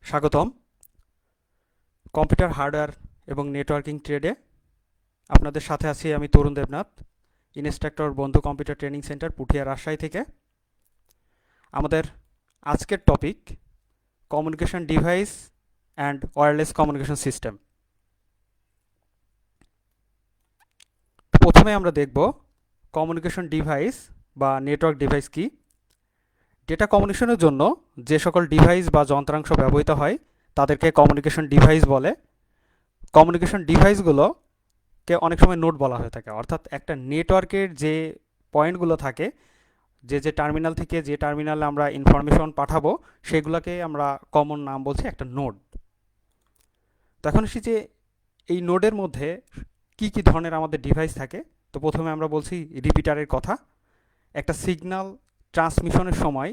স্বাগতম computer hardware এবং networking ট্রেডে। আপনাদের সাথে আছি আমি তরুণ দেবনাথ, ইনস্ট্রাক্টর বন্ধু computer training centre Puthia Rajshahi থেকে। আমাদের আজকের topic communication device and wireless communication system. প্রথমে আমরা দেখব কমিউনিকেশন ডিভাইস বা নেটওয়ার্ক ডিভাইস কি। ডেটা কমিউনিকেশনের জন্য যে সকল ডিভাইস বা যন্ত্রাংশ ব্যবহৃত হয় তাদেরকে কমিউনিকেশন ডিভাইস বলে। কমিউনিকেশন ডিভাইসগুলোকে অনেক সময় নোড বলা হয়ে থাকে, অর্থাৎ একটা নেটওয়ার্কের যে পয়েন্টগুলো থাকে, যে টার্মিনাল থেকে যে টার্মিনালে আমরা ইনফরমেশন পাঠাবো সেগুলোকে আমরা কমন নাম বলছি একটা নোড। তো এখন এসে যে এই নোডের মধ্যে কি কি ধরনের আমাদের ডিভাইস থাকে, তো প্রথমে আমরা বলছি রিপিটারের কথা। একটা সিগন্যাল ট্রান্সমিশনের সময়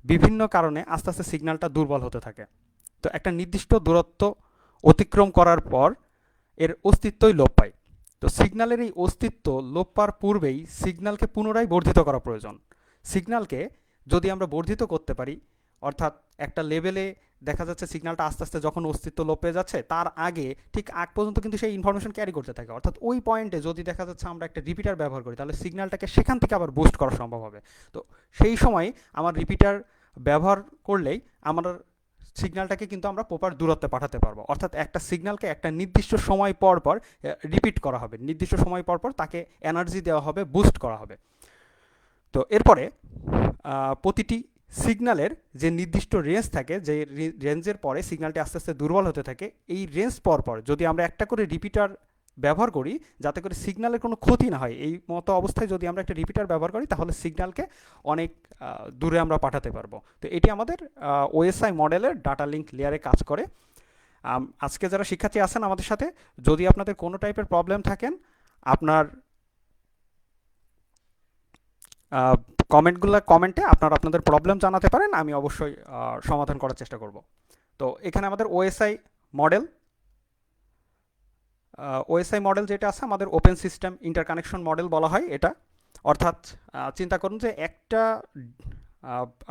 বিভিন্ন কারণে আস্তে আস্তে সিগন্যালটা দুর্বল হতে থাকে। তো একটা নির্দিষ্ট দূরত্ব অতিক্রম করার পর এর অস্তিত্বই লোপ পায়। তো সিগন্যালের এই অস্তিত্ব লোপ পাওয়ার পূর্বেই সিগন্যালকে পুনরায় বর্ধিত করা প্রয়োজন। সিগন্যালকে যদি আমরা বর্ধিত করতে পারি, অর্থাৎ একটা লেভেলে দেখা যাচ্ছে সিগন্যালটা আস্তে আস্তে যখন অস্তিত্ব লোপ পেয়ে যাচ্ছে তার আগে ঠিক আগ পর্যন্ত কিন্তু সেই ইনফরমেশন ক্যারি করতে থাকে, অর্থাৎ ওই পয়েন্টে যদি দেখা যাচ্ছে আমরা একটা রিপিটার ব্যবহার করি তাহলে সিগন্যালটাকে সেখান থেকে আবার বুস্ট করা সম্ভব হবে। তো সেই সময় আমার রিপিটার ব্যবহার করলেই আমার সিগন্যালটাকে কিন্তু আমরা প্রপার দূরত্বে পাঠাতে পারবো, অর্থাৎ একটা সিগন্যালকে একটা নির্দিষ্ট সময় পর পর রিপিট করা হবে, নির্দিষ্ট সময় পর পর তাকে এনার্জি দেওয়া হবে, বুস্ট করা হবে। তো এরপরে প্রতিটি সিগন্যালের যে নির্দিষ্ট রেঞ্জ থাকে, যে রেঞ্জের পরে সিগন্যালটি আস্তে আস্তে দুর্বল হতে থাকে, এই রেঞ্জ পর পর যদি আমরা একটা করে রিপিটার ব্যবহার করি যাতে করে সিগন্যালের কোনো ক্ষতি না হয়, এই মতো অবস্থায় যদি আমরা একটা রিপিটার ব্যবহার করি তাহলে সিগন্যালকে অনেক দূরে আমরা পাঠাতে পারবো। তো এটি আমাদের ওএসআই মডেলের ডাটা লিঙ্ক লেয়ারে কাজ করে। আজকে যারা শিক্ষার্থী আছেন আমাদের সাথে, যদি আপনাদের কোনো টাইপের প্রবলেম থাকেন আপনার কমেন্টে আপনারা আপনাদের প্রবলেম জানাতে পারেন, আমি অবশ্যই সমাধান করার চেষ্টা করব। তো এখানে আমাদের মডেল ওএসআই মডেল যেটা আছে আমাদের ওপেন সিস্টেম ইন্টারকানেকশন মডেল বলা হয় এটা। অর্থাৎ চিন্তা করুন যে একটা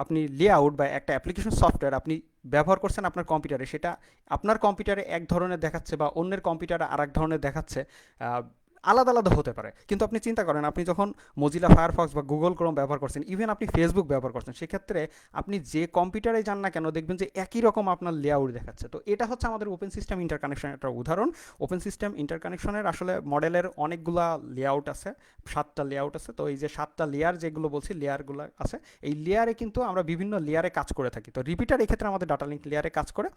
আপনি লেআউট বা একটা অ্যাপ্লিকেশন সফটওয়্যার আপনি ব্যবহার করছেন আপনার কম্পিউটারে, সেটা আপনার কম্পিউটারে এক ধরনের দেখাচ্ছে বা অন্যের কম্পিউটারে আর এক ধরনের দেখাচ্ছে, আলাদা আলাদা হতে পারে। কিন্তু আপনি চিন্তা করেন আপনি যখন মজিলা ফায়ারফক্স বা গুগল ক্রোম ব্যবহার করছেন, ইভেন আপনি ফেসবুক ব্যবহার করছেন, সেক্ষেত্রে আপনি যে কম্পিউটারে যান না কেন দেখবেন যে একই রকম আপনার লেআউট দেখাচ্ছে। তো এটা হচ্ছে আমাদের ওপেন সিস্টেম ইন্টারকানেকশনের একটা উদাহরণ। ওপেন সিস্টেম ইন্টারকানেকশনের আসলে মডেলের অনেকগুলা লেআউট আছে, 7টা লেআউট আছে। তো এই যে 7টা লেয়ার যেগুলো বলছি, লেয়ারগুলো আছে, এই লেয়ারে কিন্তু আমরা বিভিন্ন লেয়ারে কাজ করে থাকি। তো রিপিটার এক্ষেত্রে আমাদের ডাটা লিঙ্ক লেয়ারে কাজ করে।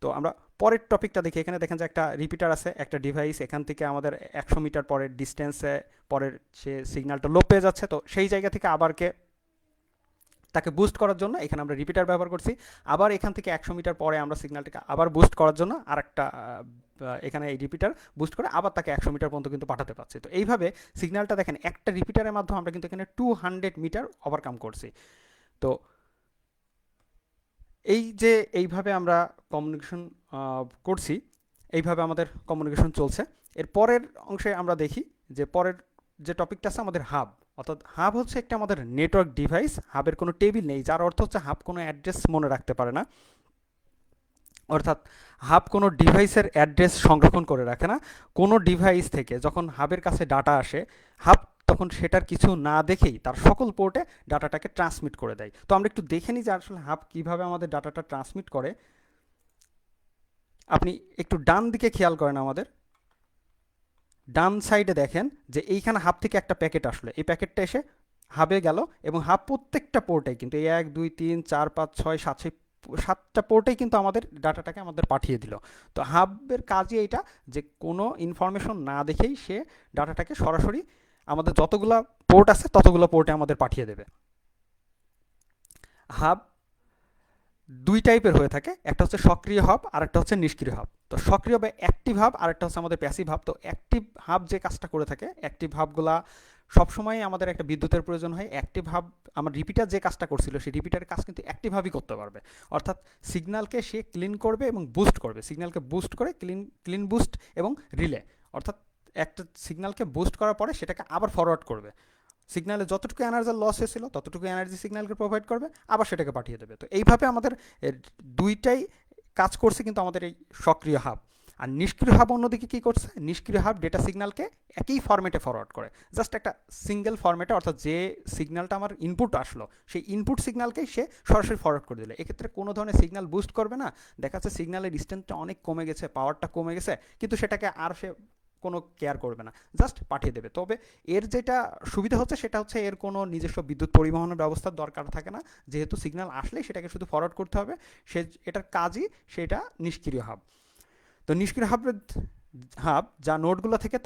তো আমরা পরের টপিকটা দেখি। এখানে দেখেন যে একটা রিপিটার আছে, একটা ডিভাইস, এখান থেকে আমাদের 100 মিটার পরের ডিস্টেন্সে পরের সে সিগন্যালটা লো পেয়ে যাচ্ছে। তো সেই জায়গা থেকে তাকে বুস্ট করার জন্য এখানে আমরা রিপিটার ব্যবহার করছি। আবার এখান থেকে 100 মিটার পরে আমরা সিগন্যালটাকে আবার বুস্ট করার জন্য আরেকটা এখানে এই রিপিটার বুস্ট করে আবার তাকে 100 মিটার পর্যন্ত কিন্তু পাঠাতে পারছি। তো এইভাবে সিগন্যালটা দেখেন একটা রিপিটারের মাধ্যমে আমরা কিন্তু এখানে 200 মিটার ওভারকাম করছি। তো এই যে এইভাবে আমরা কমিউনিকেশন করছি, এইভাবে আমাদের কমিউনিকেশন চলছে। এর পরের অংশে আমরা দেখি যে পরের যে টপিকটা আছে আমাদের হাব। অর্থাৎ হাব হচ্ছে একটা আমাদের নেটওয়ার্ক ডিভাইস। হাবের কোনো টেবিল নেই, যার অর্থ হচ্ছে হাব কোনো অ্যাড্রেস মনে রাখতে পারে না। অর্থাৎ হাব কোনো ডিভাইসের অ্যাড্রেস সংরক্ষণ করে রাখে না। কোনো ডিভাইস থেকে যখন হাবের কাছে ডাটা আসে, হাব তখন সেটার কিছু না দেখেই তার সকল পোর্টে ডাটাটাকে ট্রান্সমিট করে দেয়। তো আমরা একটু দেখে নিই যে আসলে হাব কীভাবে আমাদের ডাটাটা ট্রান্সমিট করে। আপনি একটু ডান দিকে খেয়াল করেন, আমাদের ডান সাইডে দেখেন যে এইখানে হাব থেকে একটা প্যাকেট আসলো, এই প্যাকেটটা এসে হাবে গেল এবং হাব প্রত্যেকটা পোর্টে কিন্তু এই 1 2 3 4 5 6 7 7টা পোর্টেই কিন্তু আমাদের ডাটাটাকে আমাদের পাঠিয়ে দিল। তো হাবের কাজই এইটা যে কোনো ইনফরমেশন না দেখেই সে ডাটাটাকে সরাসরি আমাদের যতগুলা পোর্ট আছে ততগুলো পোর্টে আমাদের পাঠিয়ে দেবে। হাব দুই টাইপের হয়ে থাকে, একটা হচ্ছে সক্রিয় হাব আর একটা হচ্ছে নিষ্ক্রিয় হাব। তো সক্রিয় বা অ্যাক্টিভ হাব আর একটা হচ্ছে আমাদের প্যাসিভ হাব। তো অ্যাক্টিভ হাব যে কাজটা করে থাকে, অ্যাক্টিভ হাবগুলা সবসময় আমাদের একটা বিদ্যুতের প্রয়োজন হয়। অ্যাক্টিভ হাব আমার রিপিটার যে কাজটা করছিল সেই রিপিটারের কাজ কিন্তু অ্যাক্টিভভাবেই করতে পারবে, অর্থাৎ সিগন্যালকে সে ক্লিন করবে এবং বুস্ট করবে, সিগন্যালকে বুস্ট করে ক্লিন বুস্ট এবং রিলে, অর্থাৎ একটা সিগন্যালকে বুস্ট করার পরে সেটাকে আবার ফরওয়ার্ড করবে, সিগন্যালে যতটুকু এনার্জি লস হয়েছিল ততটুকু এনার্জি সিগন্যালকে প্রোভাইড করবে, আবার সেটাকে পাঠিয়ে দেবে। তো এইভাবে আমাদের দুইটাই কাজ করছে কিন্তু আমাদের এই সক্রিয় হাব। আর নিষ্ক্রিয় হাব অন্যদিকে কী করছে, নিষ্ক্রিয় হাব ডেটা সিগন্যালকে একই ফরম্যাটে ফরওয়ার্ড করে, জাস্ট একটা সিঙ্গেল ফরম্যাটে, অর্থাৎ যে সিগন্যালটা আমার ইনপুট আসলো সেই ইনপুট সিগন্যালকেই সে সরাসরি ফরওয়ার্ড করে দিল। এক্ষেত্রে কোনো ধরনের সিগন্যাল বুস্ট করবে না, দেখা যাচ্ছে সিগন্যালের ডিস্টেন্সটা অনেক কমে গেছে, পাওয়ারটা কমে গেছে, কিন্তু সেটাকে আর সে কোনো কেয়ার করবে না, জাস্ট পাঠিয়ে দেবে। তবে এর যেটা সুবিধা হচ্ছে সেটা হচ্ছে এর কোনো নিজস্ব বিদ্যুৎ পরিবহনের ব্যবস্থার দরকার থাকে না, যেহেতু সিগন্যাল আসলেই সেটাকে শুধু ফরওয়ার্ড করতে হবে। সে এটার কাজই সেটা নিষ্ক্রিয় হাব। তো নিষ্ক্রিয় হাব যা নোডগুলো থেকে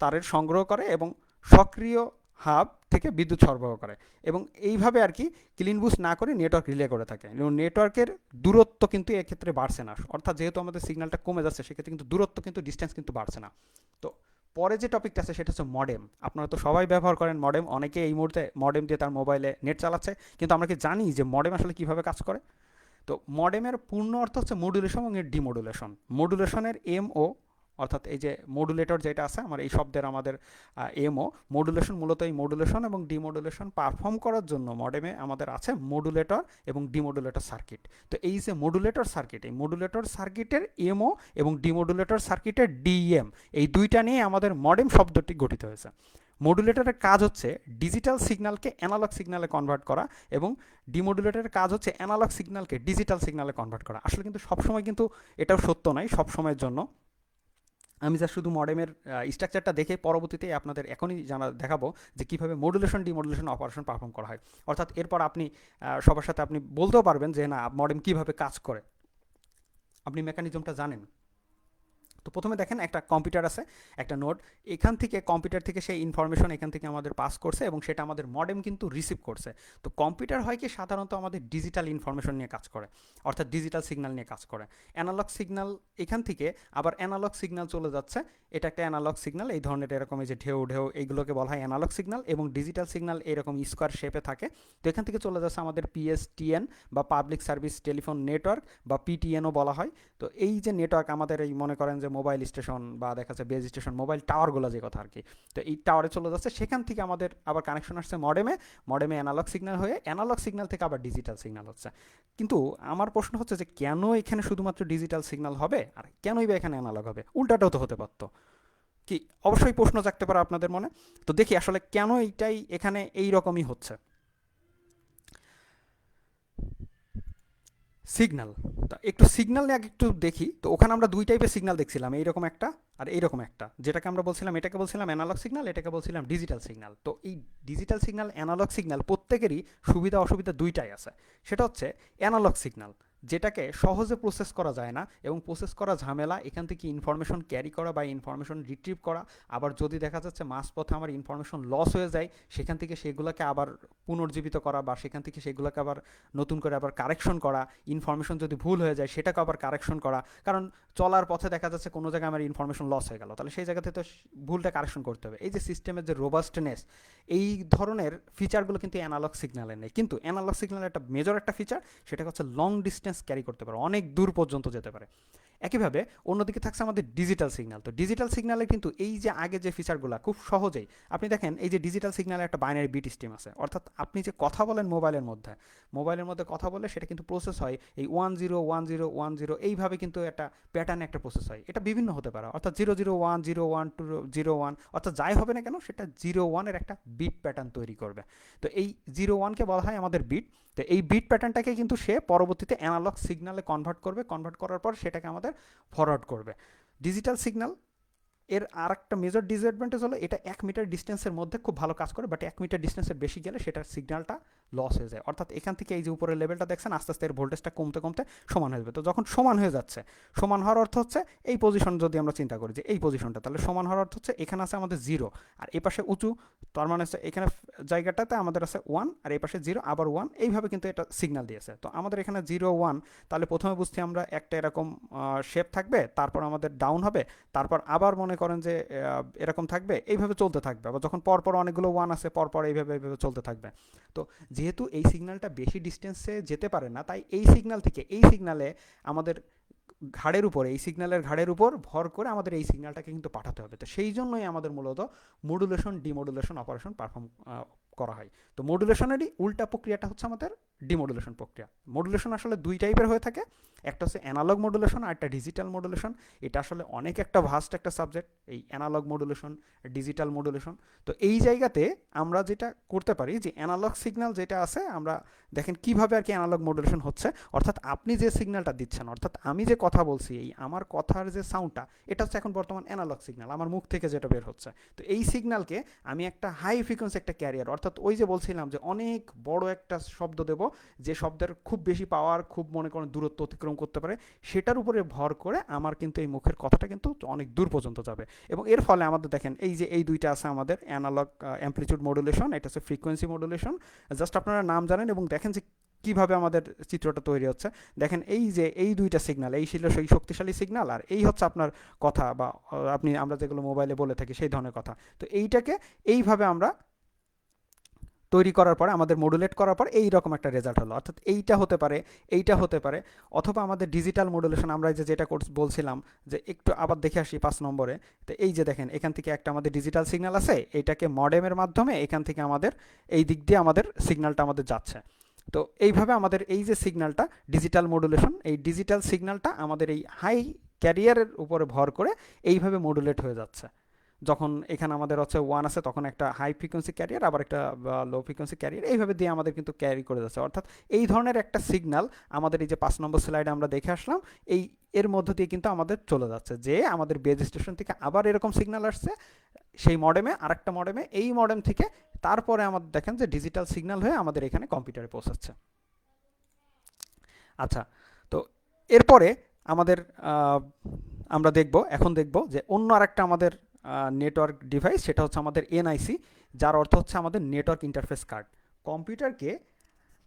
তারের সংগ্রহ করে এবং সক্রিয় হাব থেকে বিদ্যুৎ সরবরাহ করে, এবং এইভাবে আর কি ক্লিন বুস্ট না করে নেটওয়ার্ক রিলে করে থাকে। এবং নেটওয়ার্কের দূরত্ব কিন্তু এক্ষেত্রে বাড়ছে না, অর্থাৎ যেহেতু আমাদের সিগন্যালটা কমে যাচ্ছে সেক্ষেত্রে কিন্তু দূরত্ব কিন্তু ডিস্টেন্স কিন্তু বাড়ছে না। তো পরে যে টপিকটা আছে সেটা হচ্ছে মডেম। আপনারা তো সবাই ব্যবহার করেন মডেম, অনেকে এই মুহূর্তে মডেম দিয়ে তার মোবাইলে নেট চালাচ্ছে, কিন্তু আমরা কি জানি যে মডেম আসলে কীভাবে কাজ করে? তো মডেমের পূর্ণ অর্থ হচ্ছে মডুলেশন এবং ডিমডুলেশন। মডুলেশনের এমও, অর্থাৎ এই যে মডুলেটর যেটা আছে আমার এই শব্দের আমাদের এমও, মডুলেশন মূলত এই মডুলেশন এবং ডিমডুলেশন পারফর্ম করার জন্য মডেমে আমাদের আছে মডুলেটর এবং ডিমডুলেটর সার্কিট। তো এই যে মডুলেটর সার্কিট, এই মডুলেটর সার্কিটের এমও এবং ডিমডুলেটর সার্কিটের ডিএম, এই দুইটা নিয়ে আমাদের মডেম শব্দটি গঠিত হয়েছে। মডুলেটরের কাজ হচ্ছে ডিজিটাল সিগন্যালকে অ্যানালগ সিগন্যালে কনভার্ট করা, এবং ডিমডুলেটরের কাজ হচ্ছে অ্যানালগ সিগন্যালকে ডিজিটাল সিগন্যালে কনভার্ট করা। আসলে কিন্তু সবসময় কিন্তু এটাও সত্য নয় সব সময়ের জন্য। আমি যা শুধু মডেমের স্ট্রাকচারটা দেখে পরবর্তীতে আপনাদের এখনই দেখাবো যে কীভাবে মডুলেশন ডিমডুলেশন অপারেশন পারফর্ম করা হয়। অর্থাৎ এরপর আপনি সবার সাথে আপনি বলতেও পারবেন যে না মডেম কীভাবে কাজ করে, আপনি মেকানিজমটা জানেন। তো প্রথমে দেখেন একটা কম্পিউটার আছে, একটা নোড, এখান থেকে কম্পিউটার থেকে সেই ইনফরমেশন এখান থেকে আমাদের পাস করছে এবং সেটা আমাদের মডেম কিন্তু রিসিভ করছে। তো কম্পিউটার হয় কি সাধারণত আমাদের ডিজিটাল ইনফরমেশন নিয়ে কাজ করে, অর্থাৎ ডিজিটাল সিগন্যাল নিয়ে কাজ করে। অ্যানালগ সিগন্যাল এখান থেকে আবার অ্যানালগ সিগন্যাল চলে যাচ্ছে, এটা একটা অ্যানালগ সিগন্যাল এই ধরনের, এরকম এই যে ঢেউ ঢেউ এইগুলোকে বলা হয় অ্যানালগ সিগন্যাল, এবং ডিজিটাল সিগন্যাল এরকম স্কোয়ার শেপে থাকে। তো এখান থেকে চলে যাচ্ছে আমাদের পিএসটিএন বা পাবলিক সার্ভিস টেলিফোন নেটওয়ার্ক বা পিটিএনও বলা হয়। তো এই যে নেটওয়ার্ক আমাদের এই মনে করেন যে মোবাইল স্টেশন বা দেখা যাচ্ছে বেজ স্টেশন, মোবাইল টাওয়ারগুলো যে কথা আর কি, তো এই টাওয়ারে চলে যাচ্ছে, সেখান থেকে আমাদের আবার কানেকশন আসছে মডেমে, মডেমে অ্যানালগ সিগন্যাল হয়ে অ্যানালগ সিগন্যাল থেকে আবার ডিজিটাল সিগন্যাল হচ্ছে। কিন্তু আমার প্রশ্ন হচ্ছে যে কেন এখানে শুধুমাত্র ডিজিটাল সিগন্যাল হবে আর কেনই বা এখানে অ্যানালগ হবে? উল্টাটাও তো হতে পারতো, কি অবশ্যই প্রশ্ন জাগতে পারে আপনাদের মনে। তো দেখি আসলে কেন এইটাই এখানে এই রকমই হচ্ছে। সিগন্যাল, তা একটু সিগন্যাল নিয়ে আগে একটু দেখি। তো ওখানে আমরা দুই টাইপের সিগন্যাল দেখছিলাম, এইরকম একটা আর এইরকম একটা, যেটাকে আমরা বলছিলাম, এটাকে বলছিলাম অ্যানালগ সিগন্যাল, এটাকে বলছিলাম ডিজিটাল সিগন্যাল। তো এই ডিজিটাল সিগন্যাল অ্যানালগ সিগন্যাল প্রত্যেকেরই সুবিধা অসুবিধা দুইটাই আছে। সেটা হচ্ছে অ্যানালগ সিগন্যাল যেটাকে সহজে প্রসেস করা যায় না এবং প্রসেস করা ঝামেলা, এখান থেকে ইনফরমেশন ক্যারি করা বা ইনফরমেশন রিট্রিভ করা, আবার যদি দেখা যাচ্ছে মাঝপথে আমার ইনফরমেশন লস হয়ে যায় সেখান থেকে সেগুলোকে আবার পুনর্জীবিত করা বা সেখান থেকে সেগুলোকে আবার নতুন করে আবার কারেকশন করা, ইনফরমেশন যদি ভুল হয়ে যায় সেটাকে আবার কারেকশন করা, কারণ চলার পথে দেখা যাচ্ছে কোনো জায়গায় আমার ইনফরমেশন লস হয়ে গেল, তাহলে সেই জায়গাতে তো ভুলটা কারেকশন করতে হবে। এই যে সিস্টেমের যে রোবাস্টনেস, এই ধরনের ফিচারগুলো কিন্তু অ্যানালগ সিগন্যালে নেই। কিন্তু অ্যানালগ সিগন্যালের একটা মেজর একটা ফিচার, সেটা হচ্ছে লং ডিস্টেন্স ক্যারি করতে পারে, অনেক দূর পর্যন্ত যেতে পারে। একইভাবে অন্যদিকে থাকছে আমাদের ডিজিটাল সিগন্যাল। তো ডিজিটাল সিগন্যালে কিন্তু এই যে আগে যে ফিচারগুলো খুব সহজেই আপনি দেখেন, এই যে ডিজিটাল সিগন্যালে একটা বাইনারি বিট স্ট্রিম আছে, অর্থাৎ আপনি যে কথা বলেন মোবাইলের মধ্যে কথা বলে সেটা কিন্তু প্রসেস হয় এই 101010 এইভাবে, কিন্তু একটা প্যাটার্নে একটা প্রসেস হয়, এটা বিভিন্ন হতে পারে, অর্থাৎ 001 01 201, অর্থাৎ যাই হবে না কেন সেটা 01-এর একটা বিট প্যাটার্ন তৈরি করবে। তো এই 01-কে বলা হয় আমাদের বিট। তো এই বিট প্যাটার্নটাকে কিন্তু সে পরবর্তীতে অ্যানালগ সিগন্যালে কনভার্ট করার পর সেটাকে আমাদের ফরওয়ার্ড করবে। ডিজিটাল সিগন্যাল এর আর একটা মেজর ডিসঅ্যাডভান্টেজ হলো এটা 1 মিটার ডিস্টেন্সের মধ্যে খুব ভালো কাজ করে, বাট 1 মিটার ডিস্টেন্সের বেশি গেলে সেটার সিগন্যালটা লস হয়ে যায়। অর্থাৎ এখান থেকে এই যে উপরের লেভেলটা দেখছেন আস্তে আস্তে এর ভোল্টেজটা কমতে কমতে সমান হয়ে যাবে। তো যখন সমান হয়ে যাচ্ছে, সমান হওয়ার অর্থ হচ্ছে এই পজিশন, যদি আমরা চিন্তা করি যে এই পজিশনটা, তাহলে সমান হওয়ার অর্থ হচ্ছে এখানে আছে আমাদের 0 আর এই পাশে উঁচু, তার মানে হচ্ছে এখানে জায়গাটাতে আমাদের আছে 1 আর এই পাশে 0 আবার 1, এইভাবে কিন্তু এটা সিগন্যাল দিয়েছে। তো আমাদের এখানে 0 1, তাহলে প্রথমে বুঝছি আমরা একটা এরকম শেপ থাকবে, তারপর আমাদের ডাউন হবে, তারপর আবার মনে করেন যে এরকম থাকবে, এইভাবে চলতে থাকবে। আবার যখন পরপর অনেকগুলো 1 আছে পরপর এইভাবে চলতে থাকবে। তো যেহেতু এই সিগন্যালটা বেশি ডিস্টেন্সে যেতে পারে না, তাই এই সিগন্যাল থেকে এই সিগন্যালে আমাদের ঘাড়ের উপর, এই সিগন্যালের ঘাড়ের উপর ভর করে আমাদের এই সিগন্যালটাকে কিন্তু পাঠাতে হবে। তো সেই জন্যই আমাদের মূলত মডুলেশন ডিমডুলেশন অপারেশন পারফর্ম করা হয়। তো মডুলেশনেরই উল্টা প্রক্রিয়াটা হচ্ছে আমাদের ডিমডুলেশন প্রক্রিয়া। মডুলেশন আসলে দুই টাইপের হয়ে থাকে, একটা হচ্ছে অ্যানালগ মডুলেশন আর একটা ডিজিটাল মডুলেশন। এটা আসলে অনেক একটা ভাস্ট একটা সাবজেক্ট, এই অ্যানালগ মডুলেশন, ডিজিটাল মডুলেশন। তো এই জায়গাতে আমরা যেটা করতে পারি যে অ্যানালগ সিগন্যাল যেটা আছে, আমরা দেখেন কিভাবে আর কি অ্যানালগ মডুলেশন হচ্ছে। অর্থাৎ আপনি যে সিগন্যালটা দিচ্ছেন, অর্থাৎ আমি যে কথা বলছি, এই আমার কথার যে সাউন্ডটা, এটা হচ্ছে এখন বর্তমান অ্যানালগ সিগন্যাল, আমার মুখ থেকে যেটা বের হচ্ছে। তো এই সিগন্যালকে আমি একটা হাই ফ্রিকোয়েন্সি একটা ক্যারিয়ার, অর্থাৎ ওই যে বলছিলাম যে অনেক বড় একটা শব্দ দেব, যে শব্দের খুব বেশি পাওয়ার, খুব মনে করেন দূরত্ব অতিক্রম করতে পারে, সেটার উপরে ভর করে আমার কিন্তু এই মুখের কথাটা কিন্তু অনেক দূর পর্যন্ত যাবে। এবং এর ফলে আমাদের দেখেন এই যে এই দুইটা আছে আমাদের অ্যানালগ অ্যামপ্লিটিউড মডুলেশন, এটা হচ্ছে ফ্রিকোয়েন্সি মডুলেশন। জাস্ট আপনারা নাম জানেন এবং দেখেন যে কিভাবে আমাদের চিত্রটা তৈরি হচ্ছে। দেখেন এই যে এই দুইটা সিগন্যাল, এই ছিল সেই শক্তিশালী সিগন্যাল, আর এই হচ্ছে আপনার কথা বা আমরা যেগুলো মোবাইলে বলে থাকি সেই ধরনের কথা। তো এইটাকে এইভাবে আমরা তৈরি করার পরে, আমাদের মডুলেট করার পর এই রকম একটা রেজাল্ট হলো। অর্থাৎ এইটা হতে পারে, এইটা হতে পারে, অথবা আমাদের ডিজিটাল মডুলেশন আমরা যে যেটা বলছিলাম, যে একটু আবার দেখে আসি 5 নম্বরে। তো এই যে দেখেন এখান থেকে একটা আমাদের ডিজিটাল সিগন্যাল আছে, এটাকে মডেমের মাধ্যমে এখান থেকে আমাদের এই দিক দিয়ে আমাদের সিগন্যালটা আমাদের যাচ্ছে। তো এইভাবে আমাদের এই যে সিগন্যালটা ডিজিটাল মডুলেশন, এই ডিজিটাল সিগন্যালটা আমাদের এই হাই ক্যারিয়ারের উপরে ভর করে এইভাবে মডুলেট হয়ে যাচ্ছে। যখন এখানে আমাদের হচ্ছে 1 আছে, তখন একটা হাই ফ্রিকোয়েন্সি ক্যারিয়ার, আবার একটা লো ফ্রিকোয়েন্সি ক্যারিয়ার, এইভাবে দিয়ে আমাদের কিন্তু ক্যারি করে যাচ্ছে। অর্থাৎ এই ধরনের একটা সিগন্যাল আমাদের এই যে 5 নম্বর স্লাইডে আমরা দেখে আসলাম, এই এর মধ্য দিয়ে কিন্তু আমাদের চলে যাচ্ছে, যে আমাদের বেজ স্টেশন থেকে আবার এরকম সিগন্যাল আসছে সেই মডেমে, আরেকটা মডেমে, এই মডেম থেকে তারপরে আমাদের দেখেন যে ডিজিটাল সিগন্যাল হয়ে আমাদের এখানে কম্পিউটারে পৌঁছাচ্ছে। আচ্ছা, তো এরপরে আমাদের আমরা এখন দেখব যে অন্য আরেকটা আমাদের নেটওয়ার্ক ডিভাইস, সেটা হচ্ছে আমাদের এনআইসি, যার অর্থ হচ্ছে আমাদের নেটওয়ার্ক ইন্টারফেস কার্ড। কম্পিউটারকে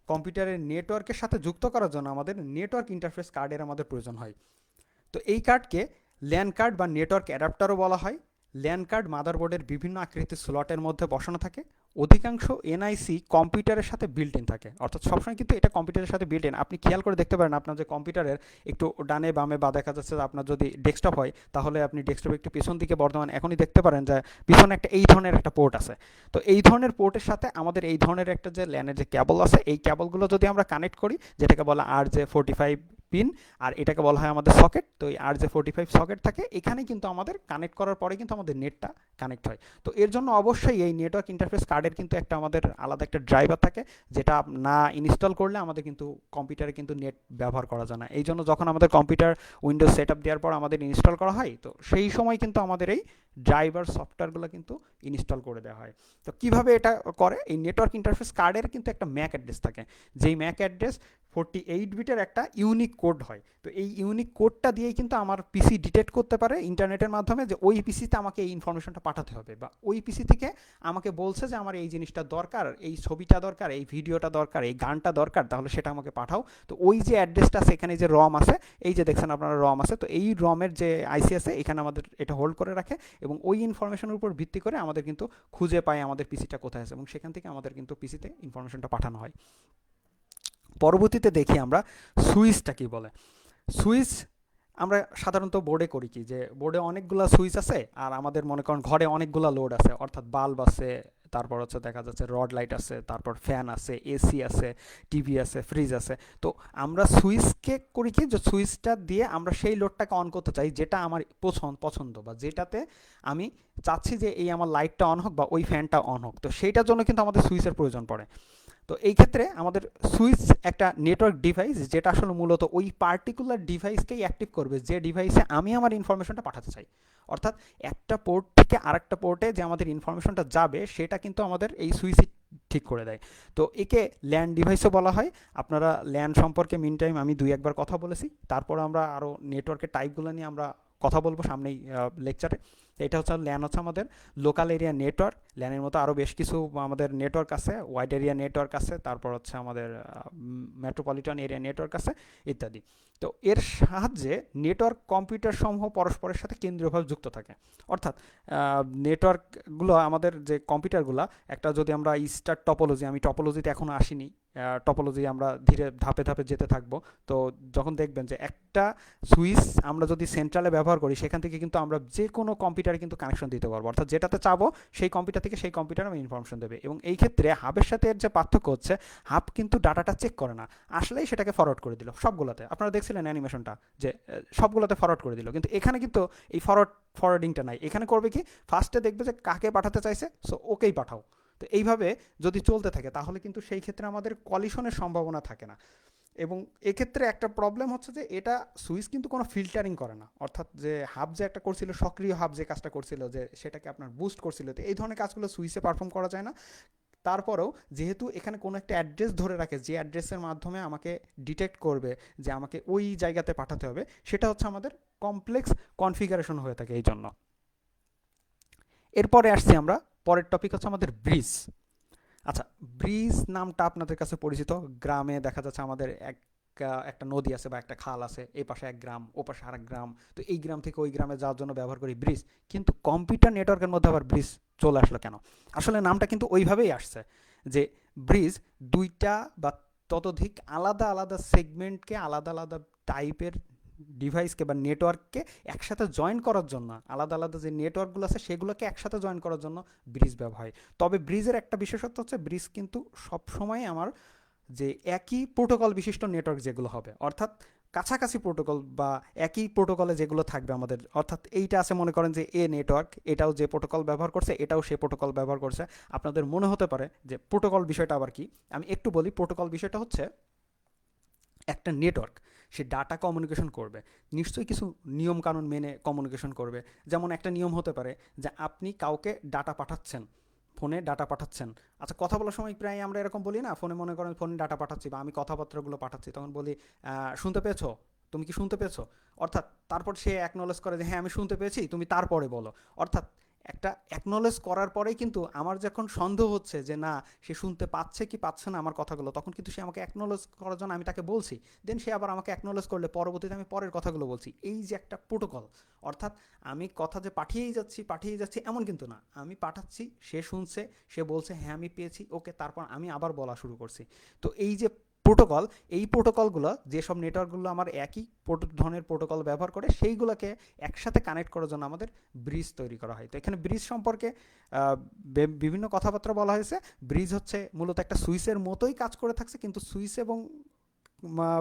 কম্পিউটারের নেটওয়ার্কের সাথে যুক্ত করার জন্য আমাদের নেটওয়ার্ক ইন্টারফেস কার্ডের আমাদের প্রয়োজন হয়। তো এই কার্ডকে ল্যান কার্ড বা নেটওয়ার্ক অ্যাডাপ্টারও বলা হয়। ল্যান কার্ড মাদারবোর্ডের বিভিন্ন আকৃতির স্লটের মধ্যে বসানো থাকে। অধিকাংশ এনআইসি কম্পিউটারের সাথে বিল্ট ইন থাকে, অর্থাৎ সবসময় কিন্তু এটা কম্পিউটারের সাথে বিল্ট ইন। আপনি খেয়াল করে দেখতে পারেন আপনার যে কম্পিউটারের একটু ডানে বামে বা দেখা যাচ্ছে আপনার যদি ডেস্কটপ হয়, তাহলে আপনি ডেস্কটপে একটু পেছন দিকে বর্তমান এখনই দেখতে পারেন যে পিছনে একটা এই ধরনের একটা পোর্ট আছে। তো এই ধরনের পোর্টের সাথে আমাদের এই ধরনের একটা যে ল্যানের যে কেবল আছে, এই কেবলগুলো যদি আমরা কানেক্ট করি, যেটাকে বলা RJ45 পিন, আর এটাকে বলা হয় আমাদের সকেট। তো এই RJ45 সকেট থাকে এখানে, কিন্তু আমাদের কানেক্ট করার পরে কিন্তু আমাদের নেটটা কানেক্ট হয়। তো এর জন্য অবশ্যই এই নেটওয়ার্ক ইন্টারফেস কার্ডের কিন্তু একটা আমাদের আলাদা একটা ড্রাইভার থাকে, যেটা না ইনস্টল করলে আমাদের কিন্তু কম্পিউটারে কিন্তু নেট ব্যবহার করা যায় না। এই জন্য যখন আমাদের কম্পিউটার উইন্ডোজ সেট আপ দেওয়ার পর আমাদের ইনস্টল করা হয়, তো সেই সময় কিন্তু আমাদের এই ড্রাইভার সফটওয়্যারগুলো কিন্তু ইনস্টল করে দেওয়া হয়। তো কিভাবে এটা করে, এই নেটওয়ার্ক ইন্টারফেস কার্ডের কিন্তু একটা ম্যাক অ্যাড্রেস থাকে, যেই ম্যাক অ্যাড্রেস 48 বিটের একটা ইউনিক কোড হয়। তো এই ইউনিক কোডটা দিয়েই কিন্তু আমার পিসি ডিটেক্ট করতে পারে ইন্টারনেটের মাধ্যমে যে ওই পিসিতে আমাকে এই ইনফরমেশনটা পাঠাতে হবে, বা ওই পিসি থেকে আমাকে বলছে যে আমার এই জিনিসটা দরকার, এই ছবিটা দরকার, এই ভিডিওটা দরকার, এই গানটা দরকার, তাহলে সেটা আমাকে পাঠাও। তো ওই যে অ্যাড্রেসটা আছে, এখানে যে রম আছে, এই যে দেখছেন আপনারা রম আছে, তো এই রমের যে আইসি আছে এখানে আমাদের এটা হোল্ড করে রাখে, এবং ওই ইনফরমেশনের উপর ভিত্তি করে আমাদের কিন্তু খুঁজে পায় আমাদের পিসিটা কোথায় আছে, এবং সেখান থেকে আমাদের কিন্তু পিসিতে ইনফরমেশনটা পাঠানো হয়। পরবর্তীতে দেখি আমরা সুইচটা কি বলে। সুইচ আমরা সাধারণত বোর্ডে করি কি, যে বোর্ডে অনেকগুলো সুইচ আছে, আর আমাদের মনে করেন ঘরে অনেকগুলো লোড আছে, অর্থাৎ বাল্ব আছে, তারপর হচ্ছে দেখা যাচ্ছে রড লাইট আছে, তারপর ফ্যান আছে, এসি আছে, টিভি আছে, ফ্রিজ আছে। তো আমরা সুইচকে করি কি, যে সুইচটা দিয়ে আমরা সেই লোডটাকে অন করতে চাই যেটা আমার পছন্দ, বা যেটাতে আমি চাচ্ছি যে এই আমার লাইটটা অন হোক বা ওই ফ্যানটা অন হোক। তো সেইটার জন্য কিন্তু আমাদের সুইচের প্রয়োজন পড়ে। তো এই ক্ষেত্রে আমাদের সুইচ একটা নেটওয়ার্ক ডিভাইস, যেটা আসলে মূলত ওই পার্টিকুলার ডিভাইসকেই অ্যাক্টিভ করবে, যে ডিভাইসে আমি আমার ইনফরমেশনটা পাঠাতে চাই। অর্থাৎ একটা পোর্ট থেকে আরেকটা পোর্টে যে আমাদের ইনফরমেশনটা যাবে, সেটা কিন্তু আমাদের এই সুইচই ঠিক করে দেয়। তো একে ল্যান ডিভাইসও বলা হয়। আপনারা ল্যান সম্পর্কে মিন টাইম আমি 2-1বার কথা বলেছি, তারপর আমরা আরও নেটওয়ার্কের টাইপগুলো নিয়ে আমরা কথা বলবো সামনেই লেকচারে। এটা হচ্ছে ল্যান হচ্ছে আমাদের লোকাল এরিয়া নেটওয়ার্ক। ল্যানের মতো আরও বেশ কিছু আমাদের নেটওয়ার্ক আছে, ওয়াইড এরিয়া নেটওয়ার্ক আছে, তারপর হচ্ছে আমাদের মেট্রোপলিটন এরিয়া নেটওয়ার্ক আছে, ইত্যাদি। তো এর সাহায্যে নেটওয়ার্ক কম্পিউটার সমূহ পরস্পরের সাথে কেন্দ্রীয়ভাবে যুক্ত থাকে। অর্থাৎ নেটওয়ার্কগুলো আমাদের যে কম্পিউটারগুলো, একটা যদি আমরা স্টার টপোলজি, আমি টপোলজিতে এখনও আসিনি, টপোলজি আমরা ধীরে ধাপে ধাপে যেতে থাকবো। তো যখন দেখবেন যে একটা সুইচ আমরা যদি সেন্ট্রালে ব্যবহার করি, সেখান থেকে কিন্তু আমরা যে কোনো কম্পিউটারে কিন্তু কানেকশন দিতে পারবো, অর্থাৎ যেটাতে চাবো সেই কম্পিউটার থেকে সেই কম্পিউটার আমি ইনফরমেশন দেবে। এবং এই ক্ষেত্রে হাবের সাথে এর যে পার্থক্য হচ্ছে, হাব কিন্তু ডাটাটা চেক করে না, আসলেই সেটাকে ফরওয়ার্ড করে দিল সবগুলোতে। আপনারা দেখছিলেন অ্যানিমেশনটা যে সবগুলোতে ফরওয়ার্ড করে দিল, কিন্তু এখানে কিন্তু এই ফরওয়ার্ডিংটা নাই। এখানে করবে কি, ফার্স্টে দেখবে যে কাকে পাঠাতে চাইছে, সো ওকেই পাঠাও। তো এইভাবে যদি চলতে থাকে তাহলে কিন্তু সেই ক্ষেত্রে আমাদের কলিশনের সম্ভাবনা থাকে না। এবং এক্ষেত্রে একটা প্রবলেম হচ্ছে যে এটা সুইচ কিন্তু কোনো ফিল্টারিং করে না, অর্থাৎ যে হাব যে একটা করছিল, সক্রিয় হাব যে কাজটা করছিল, যে সেটাকে আপনার বুস্ট করছিল, তো এই ধরনের কাজগুলো সুইচে পারফর্ম করা যায় না। তারপরেও যেহেতু এখানে কোনো একটা অ্যাড্রেস ধরে রাখে, যে অ্যাড্রেসের মাধ্যমে আমাকে ডিটেক্ট করবে যে আমাকে ওই জায়গাতে পাঠাতে হবে, সেটা হচ্ছে আমাদের কমপ্লেক্স কনফিগারেশন হয়ে থাকে এই জন্য। এরপরে আসছি আমরা, পরের টপিক হচ্ছে আমাদের ব্রিজ। আচ্ছা, ব্রিজ নামটা আপনাদের কাছে পরিচিত। গ্রামে দেখা যাচ্ছে আমাদের একটা নদী আছে বা একটা খাল আছে, এই পাশে এক গ্রাম, ও পাশে আর এক গ্রাম, তো এই গ্রাম থেকে ওই গ্রামে যাওয়ার জন্য ব্যবহার করি ব্রিজ। কিন্তু কম্পিউটার নেটওয়ার্কের মধ্যে আবার ব্রিজ চলে আসলো কেন? আসলে নামটা কিন্তু ওইভাবেই আসছে যে ব্রিজ দুইটা বা ততোধিক আলাদা আলাদা সেগমেন্টকে, আলাদা আলাদা টাইপের ডিভাইসকে বা নেটওয়ার্ককে একসাথে জয়েন করার জন্য, আলাদা আলাদা যে নেটওয়ার্কগুলো আছে সেগুলোকে একসাথে জয়েন করার জন্য ব্রিজ ব্যবহার হয়। তবে ব্রিজের একটা বিশেষত্ব হচ্ছে, ব্রিজ কিন্তু সবসময় আমার যে একই প্রোটোকল বিশিষ্ট নেটওয়ার্ক যেগুলো হবে, অর্থাৎ কাছাকাছি প্রোটোকল বা একই প্রোটোকলে যেগুলো থাকবে আমাদের, অর্থাৎ এইটা আছে মনে করেন যে এ নেটওয়ার্ক, এটাও যে প্রোটোকল ব্যবহার করছে এটাও সে প্রোটোকল ব্যবহার করছে। আপনাদের মনে হতে পারে যে প্রোটোকল বিষয়টা আবার কি, আমি একটু বলি। প্রোটোকল বিষয়টা হচ্ছে একটা নেটওয়ার্ক, সে ডাটা কমিউনিকেশন করবে, নিশ্চয়ই কিছু নিয়ম কানুন মেনে কমিউনিকেশন করবে। যেমন একটা নিয়ম হতে পারে যে আপনি কাউকে ডাটা পাঠাচ্ছেন, ফোনে ডাটা পাঠাচ্ছেন। আচ্ছা, কথা বলার সময় প্রায় আমরা এরকম বলি না, ফোনে মনে করেন ফোনে ডাটা পাঠাচ্ছি বা আমি কথাবার্তাগুলো পাঠাচ্ছি, তখন বলি শুনতে পেয়েছো, তুমি কি শুনতে পেয়েছো? অর্থাৎ তারপর সে অ্যাকনোলেজ করে যে হ্যাঁ আমি শুনতে পেয়েছি, তুমি তারপরে বলো। অর্থাৎ একটা অ্যাকনোলেজ করার পরেই কিন্তু আমার যখন সন্দেহ হচ্ছে যে না, সে শুনতে পাচ্ছে কি পাচ্ছে না আমার কথাগুলো, তখন কিন্তু সে আমাকে অ্যাকনোলেজ করার জন্য আমি তাকে বলছি, দেন সে আবার আমাকে অ্যাকনোলেজ করলে পরবর্তীতে আমি পরের কথাগুলো বলছি। এই যে একটা প্রোটোকল, অর্থাৎ আমি কথা যে পাঠিয়েই যাচ্ছি এমন কিন্তু না, আমি পাঠাচ্ছি, সে শুনছে, সে বলছে হ্যাঁ আমি পেয়েছি, ওকে, তারপর আমি আবার বলা শুরু করছি। তো এই যে প্রোটোকল, এই প্রোটোকলগুলো, যেসব নেটওয়ার্কগুলো আমার একই ধরনের প্রোটোকল ব্যবহার করে, সেইগুলোকে একসাথে কানেক্ট করার জন্য আমাদের ব্রিজ তৈরি করা হয়। তো এখানে ব্রিজ সম্পর্কে বিভিন্ন কথাবার্তা বলা হয়েছে। ব্রিজ হচ্ছে মূলত একটা সুইচের মতোই কাজ করে থাকছে, কিন্তু সুইচ এবং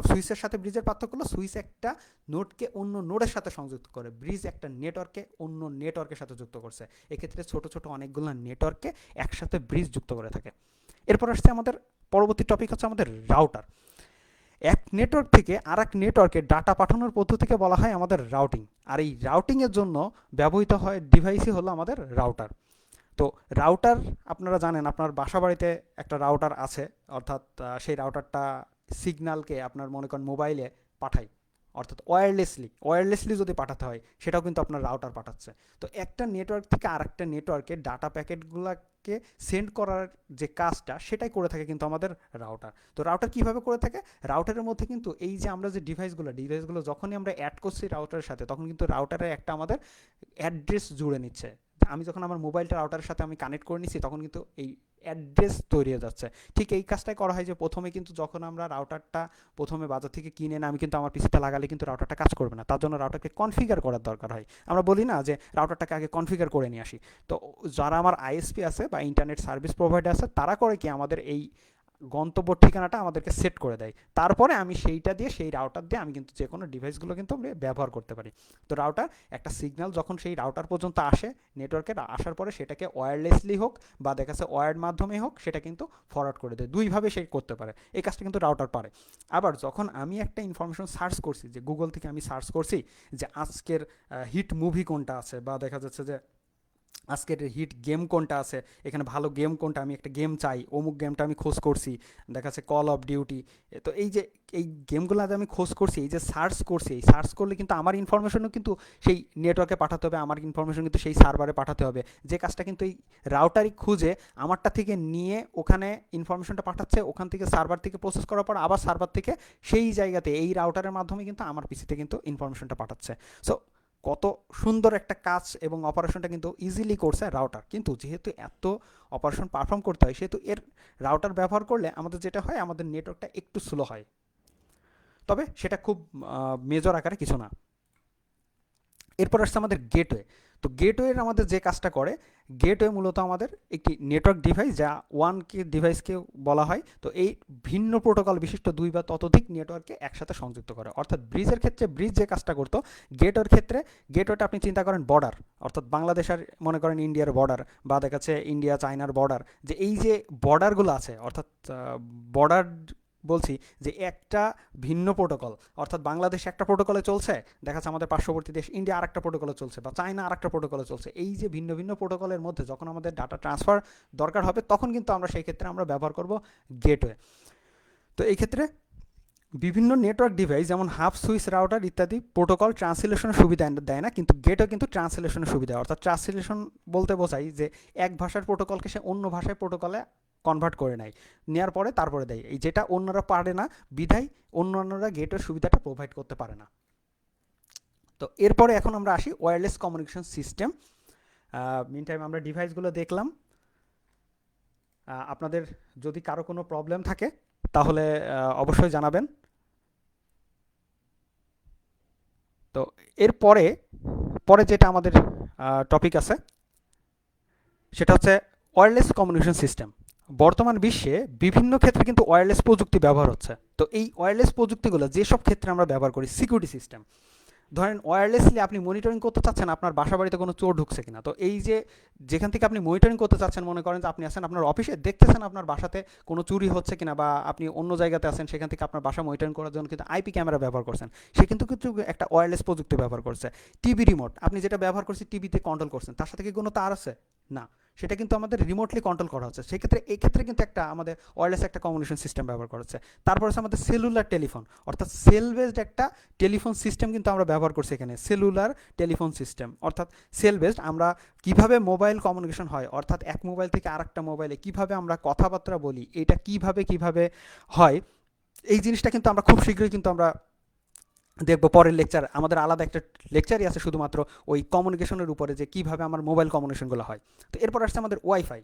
সুইচের সাথে ব্রিজের পার্থক্য হলো, সুইচ একটা নোডকে অন্য নোডের সাথে সংযুক্ত করে, ব্রিজ একটা নেটওয়ার্ককে অন্য নেটওয়ার্কের সাথে যুক্ত করছে। এক্ষেত্রে ছোট ছোট অনেকগুলো নেটওয়ার্ককে একসাথে ব্রিজ যুক্ত করে থাকে। এরপর আসছে আমাদের পরবর্তী টপিক হচ্ছে আমাদের রাউটার। এক নেটওয়ার্ক থেকে আর এক নেটওয়ার্কে ডাটা পাঠানোর পদ্ধতিকে বলা হয় আমাদের রাউটিং। আর এই রাউটিংয়ের জন্য ব্যবহৃত হয় ডিভাইসই হলো আমাদের রাউটার। তো রাউটার, আপনারা জানেন আপনার বাসা বাড়িতে একটা রাউটার আছে, অর্থাৎ সেই রাউটারটা সিগন্যালকে আপনার মনে করেন মোবাইলে পাঠায়, অর্থাৎ ওয়্যারলেসলি যদি পাঠাতে হয়, সেটাও কিন্তু আপনার রাউটার পাঠাচ্ছে। তো একটা নেটওয়ার্ক থেকে আরেকটা নেটওয়ার্কে ডাটা প্যাকেটগুলোকে সেন্ড করার যে কাজটা, সেটাই করে থাকে কিন্তু আমাদের রাউটার। তো রাউটার কীভাবে করে থাকে? রাউটারের মধ্যে কিন্তু এই যে আমরা যে ডিভাইসগুলো যখনই আমরা অ্যাড করছি রাউটারের সাথে, তখন কিন্তু রাউটারে একটা আমাদের অ্যাড্রেস জুড়ে নিচ্ছে। আমি যখন আমার মোবাইলটা রাউটারের সাথে আমি কানেক্ট করে নিচ্ছি, তখন কিন্তু এই অ্যাড্রেস তৈরি হয়ে যাচ্ছে। ঠিক এই কাজটাই করা হয় যে প্রথমে কিন্তু যখন আমরা রাউটারটা প্রথমে বাজার থেকে কিনে না, আমি কিন্তু আমার পিসিতে লাগালে কিন্তু রাউটারটা কাজ করবে না, তার জন্য রাউটারকে কনফিগার করার দরকার হয়। আমরা বলি না যে রাউটারটাকে আগে কনফিগার করে নিয়ে আসি। তো যারা আমার আইএসপি আছে বা ইন্টারনেট সার্ভিস প্রোভাইডার আছে, তারা করে কি আমাদের এই গন্তব্য ঠিকানাটা আমাদেরকে সেট করে দেয়, তারপরে আমি সেইটা দিয়ে, সেই রাউটার দিয়ে আমি কিন্তু যে কোনো ডিভাইসগুলো কিন্তু আমরা ব্যবহার করতে পারি। তো রাউটার একটা সিগন্যাল যখন সেই রাউটার পর্যন্ত আসে, নেটওয়ার্কের আসার পরে সেটাকে ওয়্যারলেসলি হোক বা দেখা যাচ্ছে ওয়্যার্ড মাধ্যমে হোক, সেটা কিন্তু ফরওয়ার্ড করে দেয়। দুইভাবে সে করতে পারে, এই কাজটা কিন্তু রাউটার পারে। আবার যখন আমি একটা ইনফরমেশন সার্চ করছি, যে গুগল থেকে আমি সার্চ করছি যে আজকের হিট মুভি কোনটা আছে, বা দেখা যাচ্ছে যে আজকের হিট গেম কোনটা আছে, এখানে ভালো গেম কোনটা, আমি একটা গেম চাই, অমুক গেমটা আমি খোঁজ করছি, দেখা যাচ্ছে কল অফ ডিউটি। তো এই যে এই গেমগুলো আমি খোঁজ করছি, এই যে সার্চ করছি, এই সার্চ করলে কিন্তু আমার ইনফরমেশনও কিন্তু সেই নেটওয়ার্কে পাঠাতে হবে, আমার ইনফরমেশন কিন্তু সেই সার্ভারে পাঠাতে হবে। যে কাজটা কিন্তু এই রাউটারই খুঁজে আমারটা থেকে নিয়ে ওখানে ইনফরমেশনটা পাঠাচ্ছে, ওখান থেকে সার্ভার থেকে প্রসেস করার পর আবার সার্ভার থেকে সেই জায়গাতে এই রাউটারের মাধ্যমে কিন্তু আমার পিসিতে কিন্তু ইনফরমেশনটা পাঠাচ্ছে। সো কত সুন্দর একটা কাজ এবং অপারেশনটা কিন্তু ইজিলি করছে রাউটার। কিন্তু যেহেতু এত অপারেশন পারফর্ম করতে হয়, সেহেতু এর রাউটার ব্যবহার করলে আমাদের যেটা হয়, আমাদের নেটওয়ার্কটা একটু স্লো হয়, তবে সেটা খুব মেজর আকারে কিছু না। এরপর আসছে আমাদের গেটওয়ে। তো গেটওয়ের আমাদের যে কাজটা করে, গেটওয়ে মূলত আমাদের একটি নেটওয়ার্ক ডিভাইস, যা ওয়ান কে ডিভাইসকে বলা হয়। তো এই ভিন্ন প্রোটোকল বিশিষ্ট দুই বা ততোধিক নেটওয়ার্ককে একসাথে সংযুক্ত করে। অর্থাৎ ব্রিজের ক্ষেত্রে ব্রিজ যে কাজটা করতো, গেটওয়ের ক্ষেত্রে গেটওয়েটা আপনি চিন্তা করেন বর্ডার, অর্থাৎ বাংলাদেশের মনে করেন ইন্ডিয়ার বর্ডার, বা দেখা যাচ্ছে ইন্ডিয়া চায়নার বর্ডার, যে এই যে বর্ডারগুলো আছে, অর্থাৎ বর্ডার বলছি যে একটা ভিন্ন প্রোটোকল, অর্থাৎ বাংলাদেশ একটা প্রোটোকলে চলছে, দেখা যাচ্ছে আমাদের পার্শ্ববর্তী দেশ ইন্ডিয়া আরেকটা প্রোটোকলে চলছে, বা চায়না আরেকটা প্রোটোকলে চলছে। এই যে ভিন্ন ভিন্ন প্রোটোকলের মধ্যে যখন আমাদের ডাটা ট্রান্সফার দরকার হবে, তখন কিন্তু আমরা সেই ক্ষেত্রে আমরা ব্যবহার করব গেটওয়ে। তো এই ক্ষেত্রে বিভিন্ন নেটওয়ার্ক ডিভাইস যেমন হাব, সুইচ, রাউটার ইত্যাদি প্রোটোকল ট্রান্সলেশনের সুবিধা দেয় না, কিন্তু গেটওয়ে কিন্তু ট্রান্সলেশনের সুবিধা। অর্থাৎ ট্রান্সলেশন বলতে বোঝাই যে এক ভাষার প্রোটোকলকে সে অন্য ভাষায় প্রোটোকলে কনভার্ট করে নেয়, নেওয়ার পরে তারপরে দেয়, এই যেটা অন্যরা পারে না, বিধায় অন্যান্যরা গেটওয়ের সুবিধাটা প্রোভাইড করতে পারে না। তো এরপরে এখন আমরা আসি wireless communication system. Meantime আমরা ডিভাইসগুলো দেখলাম। আপনাদের যদি কারো কোনো প্রবলেম থাকে তাহলে অবশ্যই জানাবেন। তো এরপরে পরে যেটা আমাদের টপিক আছে, সেটা হচ্ছে ওয়্যারলেস কমিউনিকেশন সিস্টেম। বর্তমান বিশ্বে বিভিন্ন ক্ষেত্রে কিন্তু ওয়্যারলেস প্রযুক্তি ব্যবহার হচ্ছে। তো এই ওয়্যারলেস প্রযুক্তিগুলো যেসব ক্ষেত্রে আমরা ব্যবহার করি, সিকিউরিটি সিস্টেম, ধরেন ওয়্যারলেসলি আপনি মনিটরিং করতে চাচ্ছেন আপনার বাসা বাড়িতে কোনো চোর ঢুকছে কিনা। তো এই যে যেখান থেকে আপনি মনিটরিং করতে চাচ্ছেন, মনে করেন যে আপনি আছেন আপনার অফিসে, দেখতেছেন আপনার বাসাতে কোনো চুরি হচ্ছে কিনা, বা আপনি অন্য জায়গাতে আছেন, সেখান থেকে আপনার বাসা মনিটরিং করার জন্য কিন্তু আইপি ক্যামেরা ব্যবহার করছেন, সে কিন্তু কিন্তু একটা ওয়্যারলেস প্রযুক্তি ব্যবহার করছে। টিভি রিমোট আপনি যেটা ব্যবহার করছেন, টিভিতে কন্ট্রোল করছেন, তার সাথে কি কোনো তার আছে? না, সেটা কিন্তু আমাদের রিমোটলি কন্ট্রোল করা হচ্ছে। সেক্ষেত্রে এই ক্ষেত্রে কিন্তু একটা আমাদের ওয়্যারলেস একটা কমিউনিকেশন সিস্টেম ব্যবহার করা হচ্ছে। তারপর হচ্ছে আমাদের সেলুলার টেলিফোন, অর্থাৎ সেল বেসড একটা টেলিফোন সিস্টেম কিন্তু আমরা ব্যবহার করছি এখানে, সেলুলার টেলিফোন সিস্টেম, অর্থাৎ সেল বেসড। আমরা কিভাবে মোবাইল কমিউনিকেশন হয়, অর্থাৎ এক মোবাইল থেকে আরেকটা মোবাইলে কিভাবে আমরা কথাবার্তা বলি, এটা কিভাবে হয়, এই জিনিসটা কিন্তু আমরা খুব শীঘ্রই কিন্তু আমরা দেখবো পরের লেকচার। আমাদের আলাদা একটা লেকচারই আছে শুধুমাত্র ওই কমিউনিকেশনের উপরে, যে কীভাবে আমার মোবাইল কমিউনিকেশনগুলো হয়। তো এরপর আসছে আমাদের ওয়াইফাই।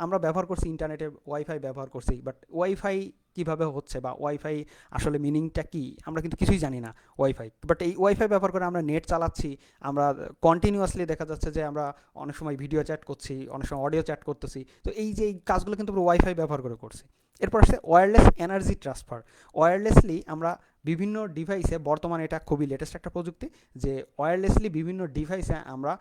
আমরা ব্যবহার করছি ইন্টারনেটে, ওয়াইফাই ব্যবহার করছি, বাট ওয়াইফাই কীভাবে হচ্ছে বা ওয়াইফাই আসলে মিনিংটা কী, আমরা কিন্তু কিছুই জানি না ওয়াইফাই। বাট এই ওয়াইফাই ব্যবহার করে আমরা নেট চালাচ্ছি, আমরা কন্টিনিউয়াসলি দেখা যাচ্ছে যে আমরা অনেক সময় ভিডিও চ্যাট করছি, অনেক সময় অডিও চ্যাট করতেছি। তো এই যে এই কাজগুলো কিন্তু আমরা ওয়াইফাই ব্যবহার করে করছি। এরপর আসছে ওয়্যারলেস এনার্জি ট্রান্সফার। ওয়্যারলেসলি আমরা বিভিন্ন ডিভাইসে, বর্তমানে এটা খুবই লেটেস্ট একটা প্রযুক্তি, যে ওয়্যারলেসলি বিভিন্ন ডিভাইসে আমরা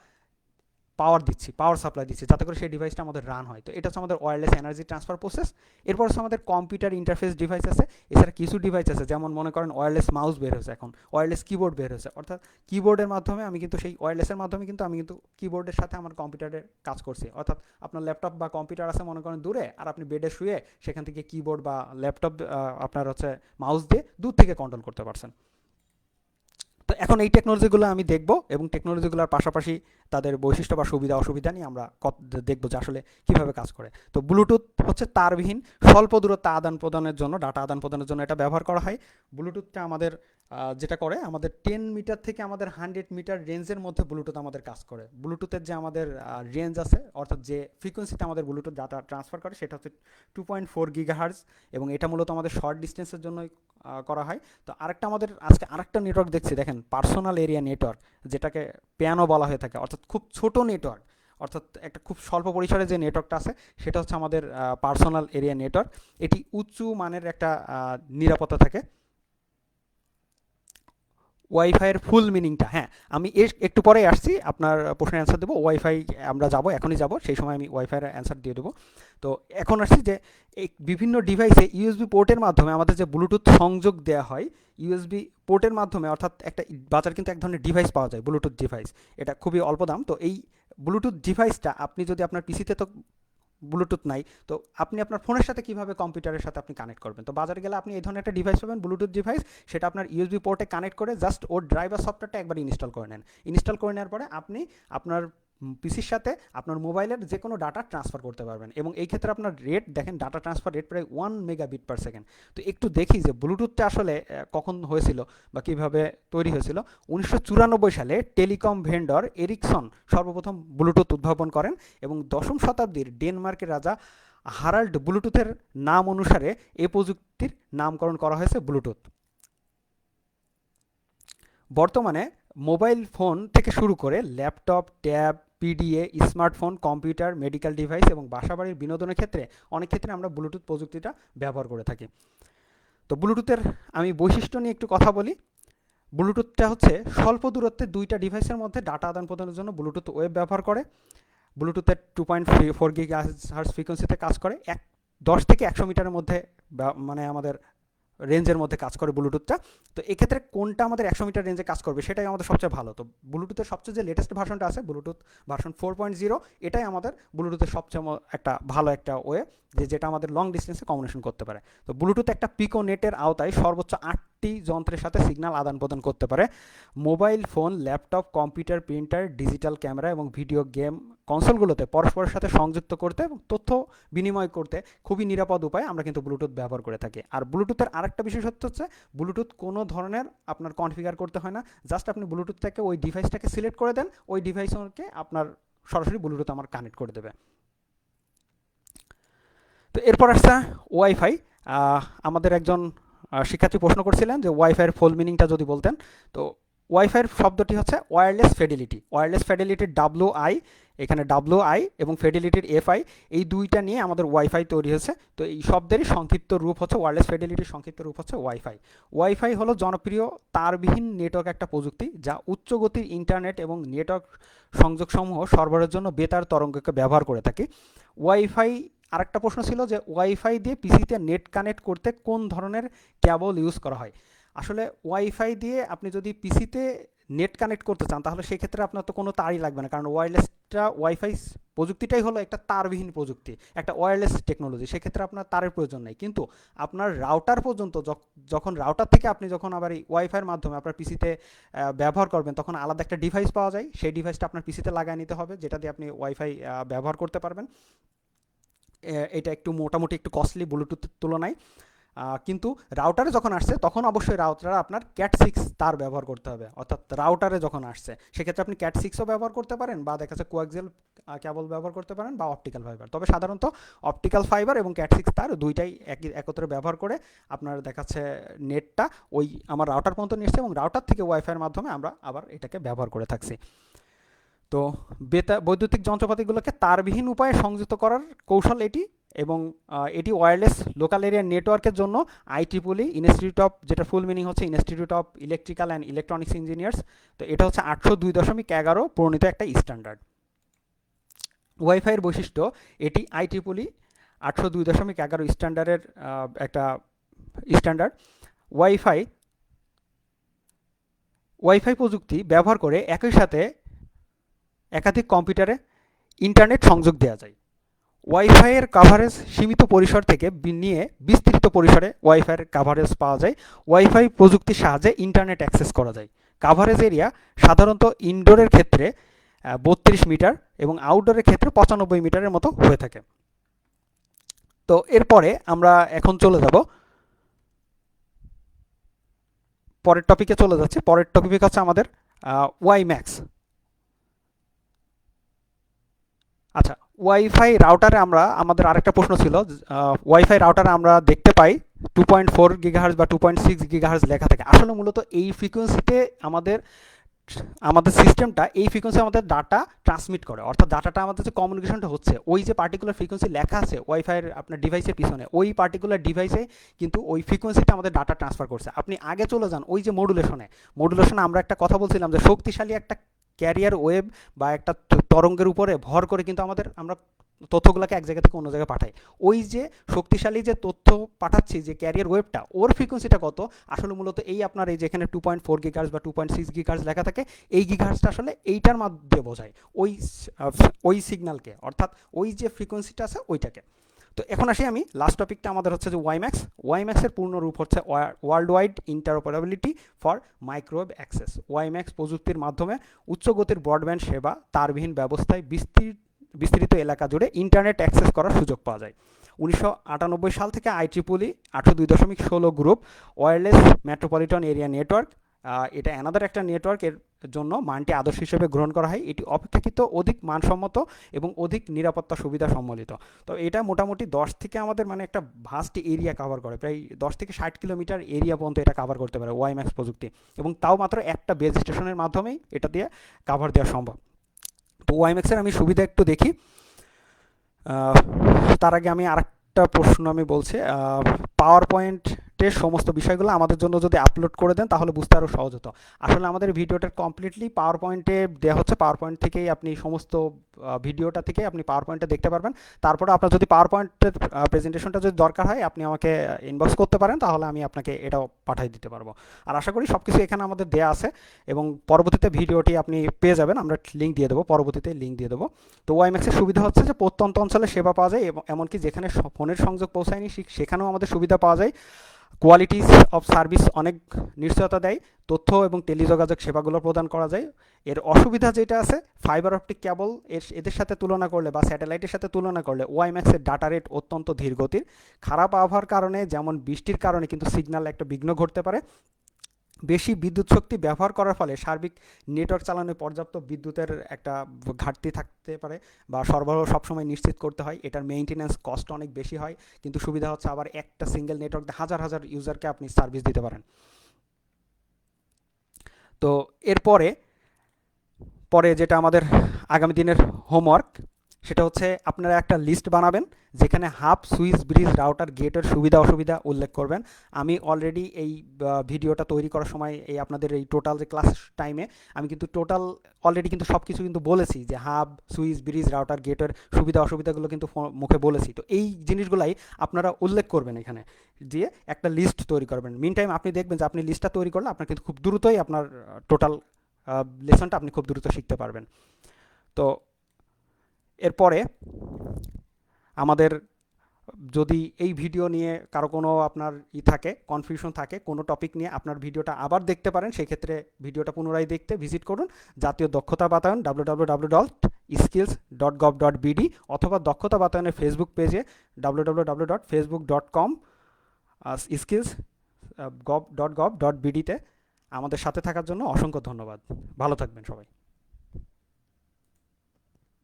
পাওয়ার দিচ্ছি, পাওয়ার সাপ্লাই দিচ্ছি, যাতে করে সেই ডিভাইসটা আমাদের রান হয়। তো এটা হচ্ছে আমাদের ওয়্যারলেস এনার্জি ট্রান্সফার প্রসেস। এরপর হচ্ছে আমাদের কম্পিউটার ইন্টারফেস ডিভাইস আছে। এছাড়া কিছু ডিভাইস আছে, যেমন মনে করেন ওয়্যারলেস মাউস বের হয়েছে, এখন ওয়্যারলেস কিবোর্ড বের হয়েছে, অর্থাৎ কিবোর্ডের মাধ্যমে আমি কিন্তু সেই ওয়্যারলেসের মাধ্যমে কিন্তু আমি কিন্তু কিবোর্ডের সাথে আমার কম্পিউটারের কাজ করছি। অর্থাৎ আপনার ল্যাপটপ বা কম্পিউটার আছে মনে করেন দূরে, আর আপনি বেডে শুয়ে সেখান থেকে কিবোর্ড বা ল্যাপটপ আপনার হচ্ছে মাউস দিয়ে দূর থেকে কন্ট্রোল করতে পারছেন। তো এখন এই টেকনোলজিগুলো আমি দেখব, এবং টেকনোলজিগুলোর পাশাপাশি তাদের বৈশিষ্ট্য বা সুবিধা অসুবিধা নিয়ে আমরা দেখব যে আসলে কীভাবে কাজ করে। তো ব্লুটুথ হচ্ছে তারবিহীন স্বল্প দূরত্ব আদান প্রদানের জন্য, ডাটা আদান প্রদানের জন্য এটা ব্যবহার করা হয়। ব্লুটুথটা আমাদের যেটা করে, আমাদের 10 মিটার থেকে আমাদের 100 মিটার রেঞ্জের মধ্যে ব্লুটুথ আমাদের কাজ করে। ব্লুটুথের যে আমাদের রেঞ্জ আছে, অর্থাৎ যে ফ্রিকোয়েন্সিতে আমাদের ব্লুটুথ ডাটা ট্রান্সফার করে, সেটা হচ্ছে 2.4 গিগাহার্জ, এবং এটা মূলত আমাদের শর্ট ডিস্টেন্সের জন্যই করা হয়। তো আরেকটা আমাদের আজকে আরেকটা নেটওয়ার্ক দেখছি, দেখেন, পার্সোনাল এরিয়া নেটওয়ার্ক, যেটাকে প্যানও বলা হয়ে থাকে, অর্থাৎ খুব ছোট নেটওয়ার্ক, অর্থাৎ একটা খুব স্বল্প পরিসরে যে নেটওয়ার্কটা আছে, সেটা হচ্ছে আমাদের পার্সোনাল এরিয়া নেটওয়ার্ক। এটি উচ্চ মানের একটা নিরাপত্তা থাকে। ওয়াইফাইয়ের ফুল মিনিংটা, হ্যাঁ, আমি একটু পরে আসছি, আপনার প্রশ্নের অ্যান্সার দেবো। ওয়াইফাই আমরা যাব, এখনই যাব, সেই সময় আমি ওয়াইফাইয়ের অ্যান্সার দিয়ে দেবো। তো এখন আসছি যে এই বিভিন্ন ডিভাইসে ইউএসবি পোর্টের মাধ্যমে আমাদের যে ব্লুটুথ সংযোগ দেওয়া হয়, ইউএসবি পোর্টের মাধ্যমে, অর্থাৎ একটা বাজার কিন্তু এক ধরনের ডিভাইস পাওয়া যায়, ব্লুটুথ ডিভাইস। এটা খুবই অল্প দাম। তো এই ব্লুটুথ ডিভাইসটা আপনি যদি আপনার পিসিতে তো ব্লুটুথ নাই, তো আপনি আপনার ফোনের সাথে কিভাবে কম্পিউটারের সাথে আপনি কানেক্ট করবেন? তো বাজারে গেলে আপনি এই ধরনের একটা ডিভাইস পাবেন, ব্লুটুথ ডিভাইস, সেটা আপনার ইউএসবি পোর্টে কানেক্ট করে জাস্ট ওর ড্রাইভার সফটওয়্যারটা একবার ইনস্টল করে নেন। ইনস্টল করে নেওয়ার পরে আপনি আপনার পিসির সাথে আপনার মোবাইলের যে কোনো ডাটা ট্রান্সফার করতে পারবেন। এবং এই ক্ষেত্রে আপনার রেট দেখেন, ডাটা ট্রান্সফার রেট প্রায় 1 মেগাবিট পার সেকেন্ড। তো একটু দেখি যে ব্লুটুথটা আসলে কখন হয়েছিল বা কীভাবে তৈরি হয়েছিল। 1994 সালে টেলিকম ভেন্ডর এরিকসন সর্বপ্রথম ব্লুটুথ উদ্ভাবন করেন এবং দশম শতাব্দীর ডেনমার্কের রাজা হারাল্ড ব্লুটুথের নাম অনুসারে এই প্রযুক্তির নামকরণ করা হয়েছে ব্লুটুথ। বর্তমানে মোবাইল ফোন থেকে শুরু করে laptop, tab, PDA, smartphone, computer, medical device এবং বাসাবাড়ির বিনোদনের ক্ষেত্রে অনেক ক্ষেত্রে আমরা ব্লুটুথ প্রযুক্তিটা ব্যবহার করে থাকি। তো ব্লুটুথের আমি বৈশিষ্ট্য নিয়ে একটু কথা বলি। ব্লুটুথটা হচ্ছে স্বল্প দূরত্বে দুইটা ডিভাইসের মধ্যে ডাটা আদান প্রদানের জন্য ব্লুটুথ ওয়েব ব্যবহার করে। ব্লুটুথের 2.4 গিগাহার্জ ফ্রিকোয়েন্সিতে কাজ করে। 10 থেকে 100 মিটারের মধ্যে মানে আমাদের রেঞ্জের মধ্যে কাজ করে ব্লুটুথটা। তো এক্ষেত্রে কোনটা আমাদের 100 মিটার রেঞ্জে কাজ করবে সেটাই আমাদের সবচেয়ে ভালো। তো ব্লুটুথের সবচেয়ে যে লেটেস্ট ভার্সনটা আছে, ব্লুটুথ ভার্সন 4.0, এটাই আমাদের ব্লুটুথের সবচেয়ে একটা ভালো একটা ওয়ে, যেটা আমাদের লং ডিস্টেন্সে কমিউনিকেশন করতে পারে। তো ব্লুটুথ একটা পিকো নেটের আওতায় সর্বোচ্চ 8টি যন্ত্রের সাথে সিগন্যাল আদান প্রদান করতে পারে। Mobile phone, laptop, computer, printer, digital camera এবং ভিডিও গেম কনসোলগুলোতে পরস্পরের সাথে সংযুক্ত করতে এবং তথ্য বিনিময় করতে খুবই নিরাপদ উপায়ে আমরা কিন্তু ব্লুটুথ ব্যবহার করে থাকি। আর ব্লুটুথের আরেকটা বিশেষত্ব হচ্ছে ব্লুটুথ কোনো ধরনের আপনার কনফিগার করতে হয় না। জাস্ট আপনি ব্লুটুথটাকে ওই ডিভাইসটাকে সিলেক্ট করে দেন, ওই ডিভাইসকে আপনার সরাসরি ব্লুটুথ আমার কানেক্ট করে দেবে। তো এরপর আসছে ওয়াইফাই। আমাদের একজন শিক্ষার্থী প্রশ্ন করছিলেন যে ওয়াইফাইয়ের ফুল মিনিংটা যদি বলতেন। তো ওয়াইফাইয়ের শব্দটি হচ্ছে ওয়্যারলেস ফিডেলিটি। ওয়্যারলেস ফিডেলিটির WI, এখানে WI এবং ফিডেলিটির FI, এই দুইটা নিয়ে আমাদের ওয়াইফাই তৈরি হয়েছে। তো এই শব্দেরই সংক্ষিপ্ত রূপ হচ্ছে ওয়্যারলেস ফিডেলিটির সংক্ষিপ্ত রূপ হচ্ছে ওয়াইফাই। ওয়াইফাই হলো জনপ্রিয় তারবিহীন নেটওয়ার্ক একটা প্রযুক্তি যা উচ্চ গতির ইন্টারনেট এবং নেটওয়ার্ক সংযোগসমূহ সরবরাহের জন্য বেতার তরঙ্গকে ব্যবহার করে থাকে। ওয়াইফাই আরেকটা প্রশ্ন ছিল যে ওয়াইফাই দিয়ে পিসিতে নেট কানেক্ট করতে কোন ধরনের কেবল ইউজ করা হয়। আসলে ওয়াইফাই দিয়ে আপনি যদি পিসিতে নেট কানেক্ট করতে চান তাহলে সেক্ষেত্রে আপনার তো কোনো তারই লাগবে না, কারণ ওয়াইফাই প্রযুক্তিটাই হলো একটা তারবিহীন প্রযুক্তি, একটা ওয়্যারলেস টেকনোলজি। সেক্ষেত্রে আপনার তারের প্রয়োজন নেই। কিন্তু আপনার রাউটার পর্যন্ত যখন রাউটার থেকে আপনি যখন আবার এই ওয়াইফাইয়ের মাধ্যমে আপনার পিসিতে ব্যবহার করবেন, তখন আলাদা একটা ডিভাইস পাওয়া যায়। সেই ডিভাইসটা আপনার পিসিতে লাগিয়ে নিতে হবে, যেটা দিয়ে আপনি ওয়াইফাই ব্যবহার করতে পারবেন। এটা একটু মোটামুটি একটু কস্টলি ব্লুটুথের তুলনায়। কিন্তু রাউটারে যখন আসছে তখন অবশ্যই রাউটারে আপনার CAT6 তার ব্যবহার করতে হবে। অর্থাৎ রাউটারে যখন আসছে সেক্ষেত্রে আপনি CAT6ও ব্যবহার করতে পারেন, বা দেখা যাচ্ছে কোয়াক্সিয়াল কেবল ব্যবহার করতে পারেন, বা অপটিক্যাল ফাইবার। তবে সাধারণত অপটিক্যাল ফাইবার এবং CAT6 তার দুইটাই একত্রে ব্যবহার করে আপনার দেখাচ্ছে নেটটা ওই আমার রাউটার পর্যন্ত নিচ্ছে, এবং রাউটার থেকে ওয়াইফাইয়ের মাধ্যমে আমরা আবার এটাকে ব্যবহার করে থাকছি। তো বৈদ্যুতিক যন্ত্রপাতিগুলোকে তারবিহীন উপায়ে সংযুক্ত করার কৌশল এটি, এবং এটি ওয়্যারলেস লোকাল এরিয়া নেটওয়ার্কের জন্য IEEE ইনস্টিটিউট অফ, যেটা ফুল মিনিং হচ্ছে institute of electrical and electronics engineers. তো এটা হচ্ছে 802.11 প্রণীত একটা স্ট্যান্ডার্ড। ওয়াইফাইয়ের বৈশিষ্ট্য, এটি IEEE 802.11 স্ট্যান্ডার্ডের একটা স্ট্যান্ডার্ড। ওয়াইফাই প্রযুক্তি ব্যবহার করে একই সাথে একাধিক কম্পিউটারে ইন্টারনেট সংযোগ দেওয়া যায়। ওয়াইফাইয়ের কাভারেজ সীমিত পরিসর থেকে নিয়ে বিস্তৃত পরিসরে ওয়াইফাইয়ের কাভারেজ পাওয়া যায়। ওয়াইফাই প্রযুক্তির সাহায্যে ইন্টারনেট অ্যাক্সেস করা যায়। কাভারেজ এরিয়া সাধারণত ইনডোরের ক্ষেত্রে 32 মিটার এবং আউটডোরের ক্ষেত্রে 95 মিটারের মতো হয়ে থাকে। তো এরপরে আমরা এখন চলে যাব পরের টপিকে চলে যাচ্ছি। পরের টপিক হচ্ছে আমাদের ওয়াইম্যাক্স। আচ্ছা, ওয়াইফাই রাউটারে আমাদের আরেকটা প্রশ্ন ছিল, ওয়াইফাই রাউটারে আমরা দেখতে পাই 2.4 গিগাহার্জ বা 2.6 গিগাহার্জ লেখা থাকে। আসলে মূলত এই ফ্রিকোয়েন্সিতে আমাদের সিস্টেমটা এই ফ্রিকোয়েন্সি আমাদের ডাটা ট্রান্সমিট করে। অর্থাৎ ডাটাটা আমাদের যে কমিউনিকেশনটা হচ্ছে ওই যে পার্টিকুলার ফ্রিকোয়েন্সি লেখা আছে ওয়াইফাইয়ের আপনার ডিভাইসের পিছনে, ওই পার্টিকুলার ডিভাইসে কিন্তু ওই ফ্রিকোয়েন্সিতে আমাদের ডাটা ট্রান্সফার করছে। আপনি আগে চলে যান ওই যে মডুলেশনে আমরা একটা কথা বলছিলাম যে শক্তিশালী একটা ক্যারিয়ার ওয়েভ বা একটা তরঙ্গের উপরে ভর করে কিন্তু আমরা তথ্যগুলোকে এক জায়গা থেকে অন্য জায়গায় পাঠাই। ওই যে শক্তিশালী যে তথ্য পাঠাচ্ছি যে ক্যারিয়ার ওয়েভটা, ওর ফ্রিকোয়েন্সিটা কত, আসলে মূলত এই আপনার এই যেখানে 2.4 গিগাহার্জ বা 2.6 গিগাহার্জ লেখা থাকে, এই গিগাহার্জটা আসলে এইটার মাধ্যমে বোঝায় ওই সিগন্যালকে, অর্থাৎ ওই যে ফ্রিকোয়েন্সিটা আছে ওইটাকে। তো এখন আসি আমি লাস্ট টপিকটা আমাদের হচ্ছে যে ওয়াইম্যাক্স। ওয়াইম্যাক্সের পূর্ণ রূপ হচ্ছে world wide interoperability for microwave access. WiMAX প্রযুক্তির মাধ্যমে উচ্চগতির ব্রডব্যান্ড সেবা তারবিহীন ব্যবস্থায় বিস্তৃত এলাকা জুড়ে ইন্টারনেট অ্যাক্সেস করার সুযোগ পাওয়া যায়। 1998 সাল থেকে IEEE 802.16 group wireless metropolitan area network, এটা অ্যানাদার একটা নেটওয়ার্ক, এর জন্য মানটি আদর্শ হিসেবে গ্রহণ করা হয়। এটি অপেক্ষাকৃত অধিক মানসম্মত এবং অধিক নিরাপত্তা সুবিধা সম্বলিত। তো এটা মোটামুটি 10 থেকে আমাদের মানে একটা ভাস্ট এরিয়া কভার করে, প্রায় 10 থেকে 60 কিলোমিটার এরিয়া পর্যন্ত এটা কভার করতে পারে ওয়াইম্যাক্স প্রযুক্তি, এবং তাও মাত্র একটা বেজ স্টেশনের মাধ্যমেই এটা দিয়ে কভার দেওয়া সম্ভব। তো ওয়াইম্যাক্সের আমি সুবিধা একটু দেখি। তার আগে আমি আরেকটা প্রশ্ন আমি বলছি, পাওয়ার পয়েন্টের সমস্ত বিষয়গুলো আমাদের জন্য যদি আপলোড করে দেন তাহলে বুঝতে আরও সহজ হতো। আসলে আমাদের ভিডিওটা কমপ্লিটলি পাওয়ার পয়েন্টে দেওয়া হচ্ছে, পাওয়ার পয়েন্ট থেকেই আপনি সমস্ত ভিডিওটা থেকে আপনি পাওয়ার পয়েন্টে দেখতে পারবেন। তারপরে আপনার যদি পাওয়ার পয়েন্টের প্রেজেন্টেশনটা যদি দরকার হয় আপনি আমাকে ইনবক্স করতে পারেন, তাহলে আমি আপনাকে এটাও পাঠিয়ে দিতে পারবো। আর আশা করি সব কিছু এখানে আমাদের দেওয়া আছে, এবং পরবর্তীতে ভিডিওটি আপনি পেয়ে যাবেন, আমরা লিঙ্ক দিয়ে দেবো, পরবর্তীতে লিঙ্ক দিয়ে দেবো। তো ওয়াইম্যাক্সের সুবিধা হচ্ছে যে প্রত্যন্ত অঞ্চলে সেবা পাওয়া যায়, এবং এমনকি যেখানে ফোনের সংযোগ পৌঁছায়নি সেখানেও আমাদের সুবিধা পাওয়া যায়। কোয়ালিটিস অফ সার্ভিস অনেক নিশ্চয়তা দেয়, তথ্য এবং টেলিযোগাযোগ সেবাগুলো প্রদান করা যায়। এর অসুবিধা যেটা আছে, ফাইবার অপটিক কেবল এদের সাথে তুলনা করলে বা স্যাটেলাইটের সাথে তুলনা করলে ওয়াইম্যাক্সের ডাটা রেট অত্যন্ত ধীর গতির। খারাপ আবহাওয়ার কারণে, যেমন বৃষ্টির কারণে কিন্তু সিগন্যাল একটা বিঘ্ন ঘটতে পারে। বেশি বিদ্যুৎ শক্তি ব্যবহার করার ফলে সার্বিক নেটওয়ার্ক চালানোয় পর্যাপ্ত বিদ্যুতের একটা ঘাটতি থাকতে পারে, বা সরবরাহ সবসময় নিশ্চিত করতে হয়। এটার মেইনটেন্যান্স কস্ট অনেক বেশি হয়, কিন্তু সুবিধা হচ্ছে আবার একটা সিঙ্গেল নেটওয়ার্ক হাজার হাজার ইউজারকে আপনি সার্ভিস দিতে পারেন। তো এরপরে যেটা আমাদের আগামী দিনের হোমওয়ার্ক, সেটা হচ্ছে আপনারা একটা লিস্ট বানাবেন যেখানে হাব, সুইচ, ব্রিজ, রাউটার, গেটের সুবিধা অসুবিধা উল্লেখ করবেন। আমি অলরেডি এই ভিডিওটা তৈরি করার সময় এই আপনাদের এই টোটাল যে ক্লাস টাইমে আমি কিন্তু টোটাল অলরেডি কিন্তু সব কিছু কিন্তু বলেছি, যে হাব, সুইচ, ব্রিজ, রাউটার, গেটের সুবিধা অসুবিধাগুলো কিন্তু মুখে বলেছি। তো এই জিনিসগুলাই আপনারা উল্লেখ করবেন এখানে, দিয়ে একটা লিস্ট তৈরি করবেন। মিন টাইম আপনি দেখবেন যে আপনি লিস্টটা তৈরি করলে আপনার কিন্তু খুব দ্রুতই আপনার টোটাল লেসনটা আপনি খুব দ্রুত শিখতে পারবেন। তো এরপরে আমাদের যদি এই ভিডিও নিয়ে কারো কোনো আপনার থাকে, কনফিউশন থাকে কোনো টপিক নিয়ে, আপনার ভিডিওটা আবার দেখতে পারেন। সেক্ষেত্রে ভিডিওটা পুনরায় দেখতে ভিজিট করুন জাতীয় দক্ষতা বাতায়ন www.skills.gov.bd, অথবা দক্ষতা বাতায়নের ফেসবুক পেজে www.facebook.com/skills.gov.bd তে। আমাদের সাথে থাকার জন্য অসংখ্য ধন্যবাদ। ভালো থাকবেন সবাই।